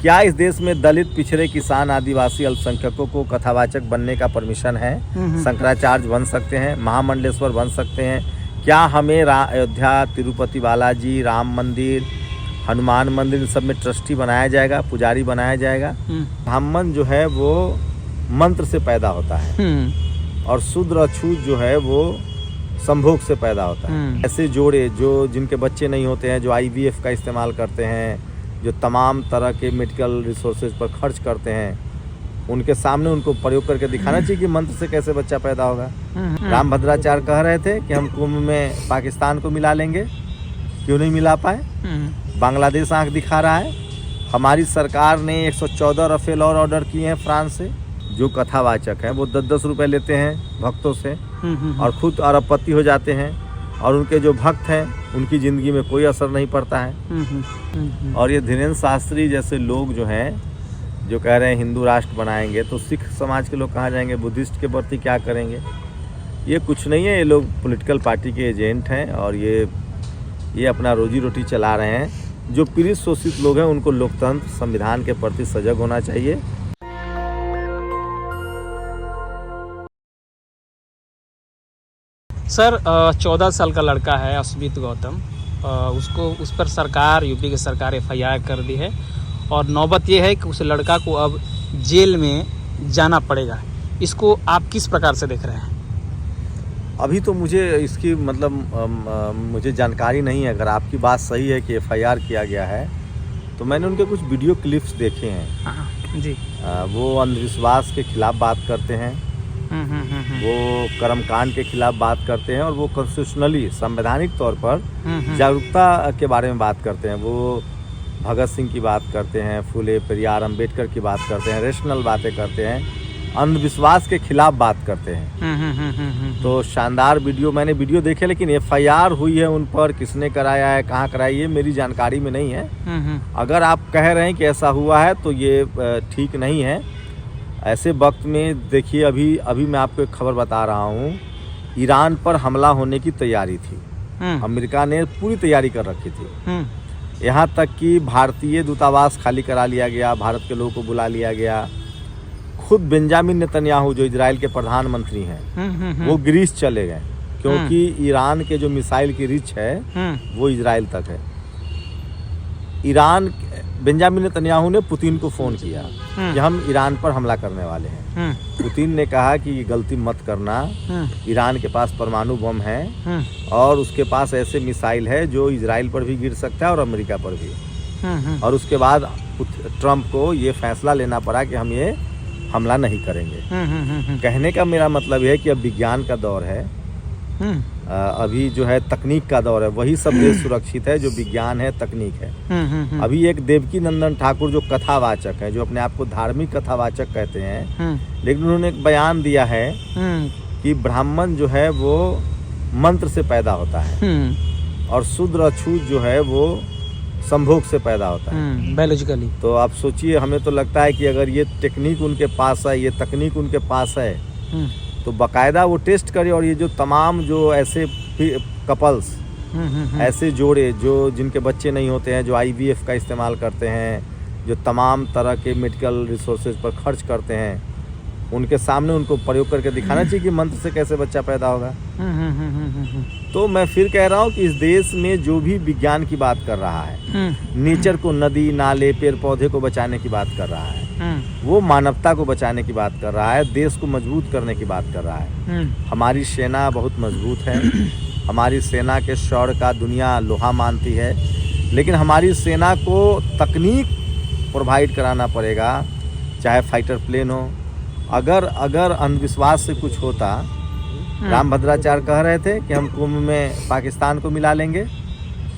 क्या इस देश में दलित, पिछड़े, किसान, आदिवासी, अल्पसंख्यकों को कथावाचक बनने का परमिशन है? शंकराचार्य बन सकते हैं, महामंडलेश्वर बन सकते हैं? क्या हमें अयोध्या, तिरुपति बालाजी, राम मंदिर, हनुमान मंदिर, सब में ट्रस्टी बनाया जाएगा, पुजारी बनाया जाएगा? ब्राह्मण जो है वो मंत्र से पैदा होता है और शूद्र अछूत जो है वो संभोग से पैदा होता है। ऐसे जोड़े जो जिनके बच्चे नहीं होते हैं, जो IVF का इस्तेमाल करते हैं, जो तमाम तरह के मेडिकल रिसोर्सेज पर खर्च करते हैं, उनके सामने उनको प्रयोग करके दिखाना चाहिए कि मंत्र से कैसे बच्चा पैदा होगा। राम भद्राचार्य कह रहे थे कि हम कुंभ में पाकिस्तान को मिला लेंगे, क्यों नहीं मिला पाए? बांग्लादेश आंख दिखा रहा है। हमारी सरकार ने 114 राफेल और ऑर्डर किए हैं फ्रांस से। जो कथावाचक हैं वो 10-10 रुपए लेते हैं भक्तों से और खुद अरबपति हो जाते हैं, और उनके जो भक्त हैं उनकी ज़िंदगी में कोई असर नहीं पड़ता है। और ये धीरेन्द्र शास्त्री जैसे लोग जो हैं, जो कह रहे हैं हिंदू राष्ट्र बनाएंगे, तो सिख समाज के लोग कहाँ जाएंगे? बुद्धिस्ट के प्रति क्या करेंगे? ये कुछ नहीं है, ये लोग पॉलिटिकल पार्टी के एजेंट हैं और ये अपना रोजी रोटी चला रहे हैं। जो पीड़ित शोषित लोग हैं उनको लोकतंत्र, संविधान के प्रति सजग होना चाहिए। सर 14 साल का लड़का है अस्मित गौतम, उस पर सरकार, यूपी की सरकार FIR कर दी है और नौबत ये है कि उस लड़का को अब जेल में जाना पड़ेगा। इसको आप किस प्रकार से देख रहे हैं? अभी तो मुझे इसकी मुझे जानकारी नहीं है। अगर आपकी बात सही है कि FIR किया गया है, तो मैंने उनके कुछ वीडियो क्लिप्स देखे हैं। जी। वो अंधविश्वास के खिलाफ बात करते हैं, वो कर्मकांड के खिलाफ बात करते हैं और वो कॉन्स्टिट्यूशनली, संवैधानिक तौर पर जागरूकता के बारे में बात करते हैं। वो भगत सिंह की बात करते हैं, फूले पेरियार अम्बेडकर की बात करते हैं, रेशनल बातें करते हैं, अंधविश्वास के खिलाफ बात करते हैं। तो शानदार वीडियो, मैंने वीडियो देखे, लेकिन FIR हुई है उन पर, किसने कराया है, कहाँ कराई, ये मेरी जानकारी में नहीं है। अगर आप कह रहे हैं कि ऐसा हुआ है तो ये ठीक नहीं है। ऐसे वक्त में देखिए, अभी मैं आपको एक खबर बता रहा हूँ, ईरान पर हमला होने की तैयारी थी। अमेरिका ने पूरी तैयारी कर रखी थी। यहाँ तक कि भारतीय दूतावास खाली करा लिया गया, भारत के लोगों को बुला लिया गया। खुद बेंजामिन नेतन्याहू जो इजराइल के प्रधानमंत्री हैं, वो ग्रीस चले गए, क्योंकि ईरान के जो मिसाइल की रीच है वो इजराइल तक है। बेंजामिन नेतन्याहू ने पुतिन को फ़ोन किया कि हम ईरान पर हमला करने वाले हैं। पुतिन ने कहा कि ये गलती मत करना, ईरान के पास परमाणु बम है और उसके पास ऐसे मिसाइल है जो इजराइल पर भी गिर सकता है और अमेरिका पर भी। और उसके बाद ट्रंप को ये फैसला लेना पड़ा कि हम ये हमला नहीं करेंगे। कहने का मेरा मतलब है कि अब विज्ञान का दौर है, अभी जो है तकनीक का दौर है। वही सब देश सुरक्षित है जो विज्ञान है, तकनीक है। अभी एक देवकी नंदन ठाकुर जो कथावाचक है, जो अपने आप को धार्मिक कथावाचक कहते हैं, लेकिन उन्होंने एक बयान दिया है कि ब्राह्मण जो है वो मंत्र से पैदा होता है और शूद्र अछूत जो है वो संभोग से पैदा होता है, बायोलॉजिकली। तो आप सोचिए, हमें तो लगता है कि अगर ये टेक्निक उनके पास है, ये तकनीक उनके पास है, तो बाकायदा वो टेस्ट करे। और ये जो तमाम जो ऐसे कपल्स, ऐसे जोड़े जो जिनके बच्चे नहीं होते हैं, जो IVF का इस्तेमाल करते हैं, जो तमाम तरह के मेडिकल रिसोर्सेज पर खर्च करते हैं, उनके सामने उनको प्रयोग करके दिखाना चाहिए कि मंत्र से कैसे बच्चा पैदा होगा। तो मैं फिर कह रहा हूँ कि इस देश में जो भी विज्ञान की बात कर रहा है, नेचर को, नदी नाले पेड़ पौधे को बचाने की बात कर रहा है, वो मानवता को बचाने की बात कर रहा है, देश को मजबूत करने की बात कर रहा है। हमारी सेना बहुत मजबूत है, हमारी सेना के शौर्य का दुनिया लोहा मानती है, लेकिन हमारी सेना को तकनीक प्रोवाइड कराना पड़ेगा, चाहे फाइटर प्लेन हो। अगर अंधविश्वास से कुछ होता, राम भद्राचार्य कह रहे थे कि हम कुंभ में पाकिस्तान को मिला लेंगे,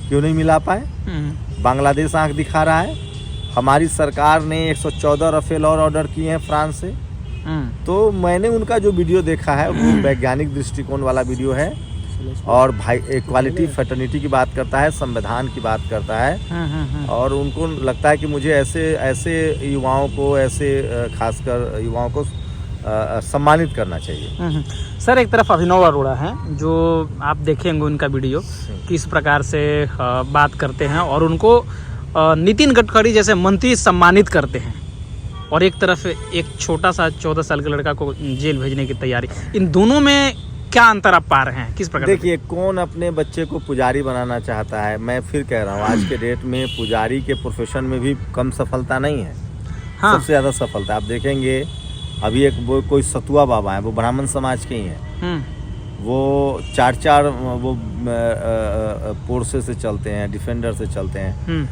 क्यों नहीं मिला पाए? बांग्लादेश आंख दिखा रहा है। हमारी सरकार ने 114 राफेल और ऑर्डर किए हैं फ्रांस से। तो मैंने उनका जो वीडियो देखा है वो वैज्ञानिक दृष्टिकोण वाला वीडियो है और भाई इक्वालिटी, फ्रेटर्निटी की बात करता है, संविधान की बात करता है। और उनको लगता है कि मुझे ऐसे युवाओं को, ऐसे खासकर युवाओं को सम्मानित करना चाहिए। सर, एक तरफ अभिनव अरोड़ा हैं, जो आप देखेंगे उनका वीडियो किस प्रकार से बात करते हैं और उनको नितिन गडकरी जैसे मंत्री सम्मानित करते हैं और एक तरफ एक छोटा सा 14 साल के लड़का को जेल भेजने की तैयारी, इन दोनों में क्या अंतर आप पा रहे हैं, किस प्रकार? देखिए, कौन अपने बच्चे को पुजारी बनाना चाहता है? मैं फिर कह रहा हूँ, आज के डेट में पुजारी के प्रोफेशन में भी कम सफलता नहीं है। हाँ। सबसे ज़्यादा सफलता आप देखेंगे, अभी एक वो कोई सतुआ बाबा है, वो ब्राह्मण समाज के ही हैं। वो चार वो पोर्से से चलते हैं, डिफेंडर से चलते हैं।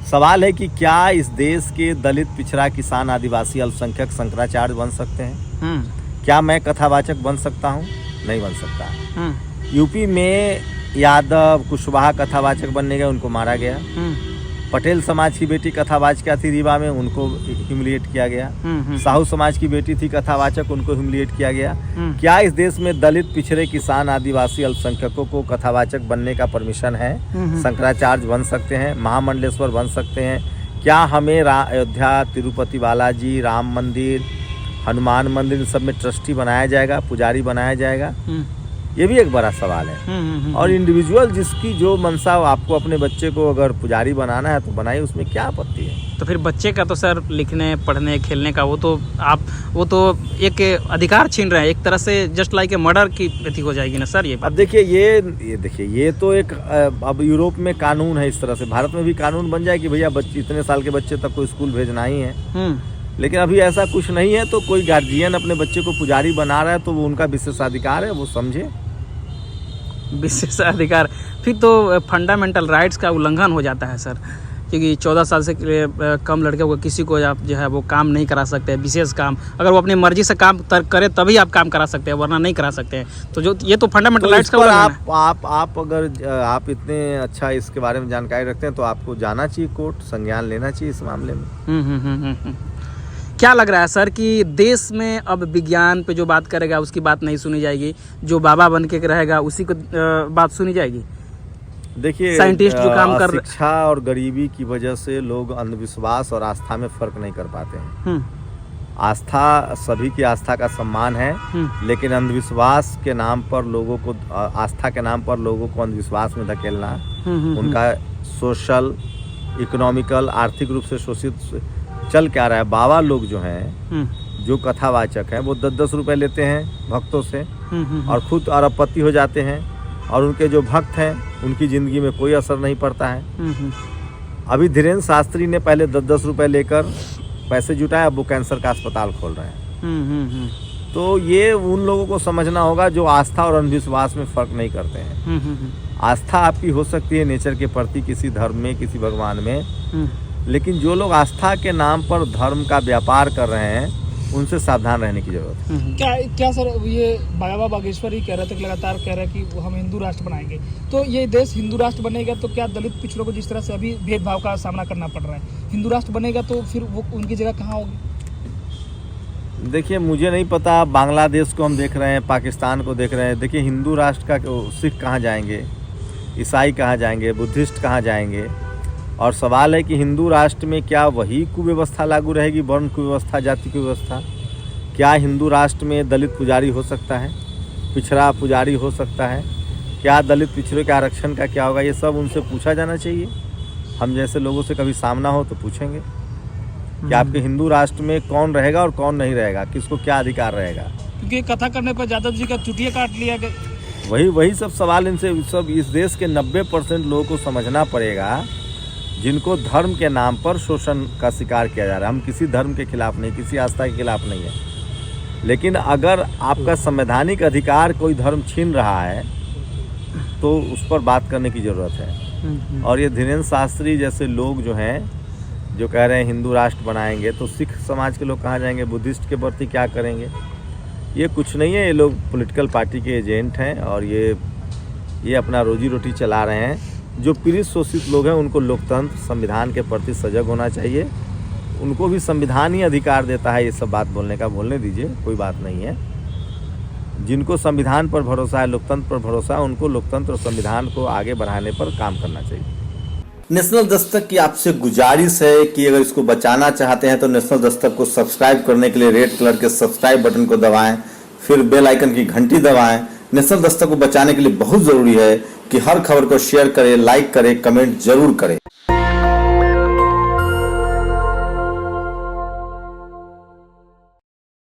सवाल है कि क्या इस देश के दलित, पिछड़ा, किसान, आदिवासी, अल्पसंख्यक शंकराचार्य बन सकते हैं? क्या मैं कथावाचक बन सकता हूँ? नहीं बन सकता। यूपी में यादव, कुशवाहा कथावाचक बनने गए, उनको मारा गया। पटेल समाज की बेटी कथावाचिका थी रीवा में, उनको ह्यूमिलिएट किया गया। साहू समाज की बेटी थी कथावाचक, उनको ह्यूमिलिएट किया गया। क्या इस देश में दलित, पिछड़े, किसान, आदिवासी, अल्पसंख्यकों को कथावाचक बनने का परमिशन है? शंकराचार्य बन सकते हैं, महामंडलेश्वर बन सकते हैं। क्या हमें अयोध्या, तिरुपति बालाजी, राम मंदिर, हनुमान मंदिर, सब में ट्रस्टी बनाया जाएगा, पुजारी बनाया जाएगा? ये भी एक बड़ा सवाल है। और इंडिविजुअल जिसकी जो मंशा, आपको अपने बच्चे को अगर पुजारी बनाना है तो बनाइए, उसमें क्या आपत्ति है? तो फिर बच्चे का तो सर लिखने, पढ़ने, खेलने का वो तो एक अधिकार छीन रहे हैं, एक तरह से जस्ट लाइक ए मर्डर की प्रति हो जाएगी ना सर ये? अब देखिए, ये तो एक अब यूरोप में कानून है इस तरह से, भारत में भी कानून बन जाए कि भैया इतने साल के बच्चे तक को स्कूल भेजना ही है। लेकिन अभी ऐसा कुछ नहीं है। तो कोई गार्जियन अपने बच्चे को पुजारी बना रहा है तो वो उनका विशेषाधिकार है, वो समझे। विशेषाधिकार फिर तो फंडामेंटल राइट्स का उल्लंघन हो जाता है सर, क्योंकि 14 साल से कम लड़के को किसी को आप जो है वो काम नहीं करा सकते हैं, विशेष काम। अगर वो अपनी मर्जी से काम करे तभी आप काम करा सकते हैं, वरना नहीं करा सकते हैं। तो जो ये तो फंडामेंटल राइट्स का उल्लंघन है। आप अगर आप इतने अच्छा इसके बारे में जानकारी रखते हैं तो आपको जाना चाहिए कोर्ट, संज्ञान लेना चाहिए इस मामले में। क्या लग रहा है सर कि देश में अब विज्ञान पे जो बात करेगा उसकी बात नहीं सुनी जाएगी, जो बाबा बन के रहेगा उसी को बात सुनी जाएगी? देखिए, साइंटिस्ट जो काम कर शिक्षा और गरीबी की वजह से लोग अंधविश्वास और आस्था में फर्क नहीं कर पाते हैं। आस्था, सभी की आस्था का सम्मान है, लेकिन अंधविश्वास के नाम पर लोगों को, आस्था के नाम पर लोगों को अंधविश्वास में धकेलना, उनका सोशल, इकोनॉमिकल, आर्थिक रूप से शोषित चल क्या रहा है। बाबा लोग जो हैं, जो कथावाचक हैं, वो 10-10 रुपए लेते हैं भक्तों से और खुद अरबपति हो जाते हैं, और उनके जो भक्त हैं उनकी ज़िंदगी में कोई असर नहीं पड़ता है। अभी धीरेन्द्र शास्त्री ने पहले 10-10 रुपए लेकर पैसे जुटाए, अब वो कैंसर का अस्पताल खोल रहे हैं। तो ये उन लोगों को समझना होगा जो आस्था और अंधविश्वास में फ़र्क नहीं करते हैं। आस्था आपकी हो सकती है नेचर के प्रति, किसी धर्म में, किसी भगवान में, लेकिन जो लोग आस्था के नाम पर धर्म का व्यापार कर रहे हैं, उनसे सावधान रहने की जरूरत है। क्या सर, ये बाबा बागेश्वर ही कह रहे थे, लगातार कह रहे हैं कि हम हिंदू राष्ट्र बनाएंगे, तो ये देश हिंदू राष्ट्र बनेगा तो क्या दलित पिछड़ों को जिस तरह से अभी भेदभाव का सामना करना पड़ रहा है, हिंदू राष्ट्र बनेगा तो फिर वो उनकी जगह कहाँ होगी? देखिए, मुझे नहीं पता। बांग्लादेश को हम देख रहे हैं, पाकिस्तान को देख रहे हैं। देखिए, हिंदू राष्ट्र का सिख कहाँ जाएंगे, ईसाई कहाँ जाएंगे, बुद्धिस्ट कहाँ जाएंगे? और सवाल है कि हिंदू राष्ट्र में क्या वही कुव्यवस्था लागू रहेगी, वर्ण कुव्यवस्था, जाति कुव्यवस्था? क्या हिंदू राष्ट्र में दलित पुजारी हो सकता है, पिछड़ा पुजारी हो सकता है? क्या दलित पिछड़े के आरक्षण का क्या होगा? ये सब उनसे पूछा जाना चाहिए। हम जैसे लोगों से कभी सामना हो तो पूछेंगे कि आपके हिंदू राष्ट्र में कौन रहेगा और कौन नहीं रहेगा, किसको क्या अधिकार रहेगा। क्योंकि कथा करने पर यादव जी का चुटिया काट लिया गया। वही सब सवाल इनसे सब इस देश के 90% लोगों को समझना पड़ेगा, जिनको धर्म के नाम पर शोषण का शिकार किया जा रहा है। हम किसी धर्म के खिलाफ नहीं, किसी आस्था के खिलाफ नहीं है, लेकिन अगर आपका संवैधानिक अधिकार कोई धर्म छीन रहा है तो उस पर बात करने की ज़रूरत है। और ये धीरेन्द्र शास्त्री जैसे लोग जो हैं, जो कह रहे हैं हिंदू राष्ट्र बनाएंगे, तो सिख समाज के लोग कहाँ जाएंगे, बुद्धिस्ट के प्रति क्या करेंगे? ये कुछ नहीं है, ये लोग पॉलिटिकल पार्टी के एजेंट हैं और ये अपना रोजी रोटी चला रहे हैं। जो पीड़ित शोषित लोग हैं उनको लोकतंत्र, संविधान के प्रति सजग होना चाहिए। उनको भी संविधान ही अधिकार देता है ये सब बात बोलने का, बोलने दीजिए, कोई बात नहीं है। जिनको संविधान पर भरोसा है, लोकतंत्र पर भरोसा है, उनको लोकतंत्र और संविधान को आगे बढ़ाने पर काम करना चाहिए। नेशनल दस्तक की आपसे गुजारिश है कि अगर इसको बचाना चाहते हैं तो नेशनल दस्तक को सब्सक्राइब करने के लिए रेड कलर के सब्सक्राइब बटन को दबाएं, फिर बेल आइकन की घंटी दबाएं। नेशनल दस्तक को बचाने के लिए बहुत जरूरी है कि हर खबर को शेयर करें, लाइक करें, कमेंट जरूर करें।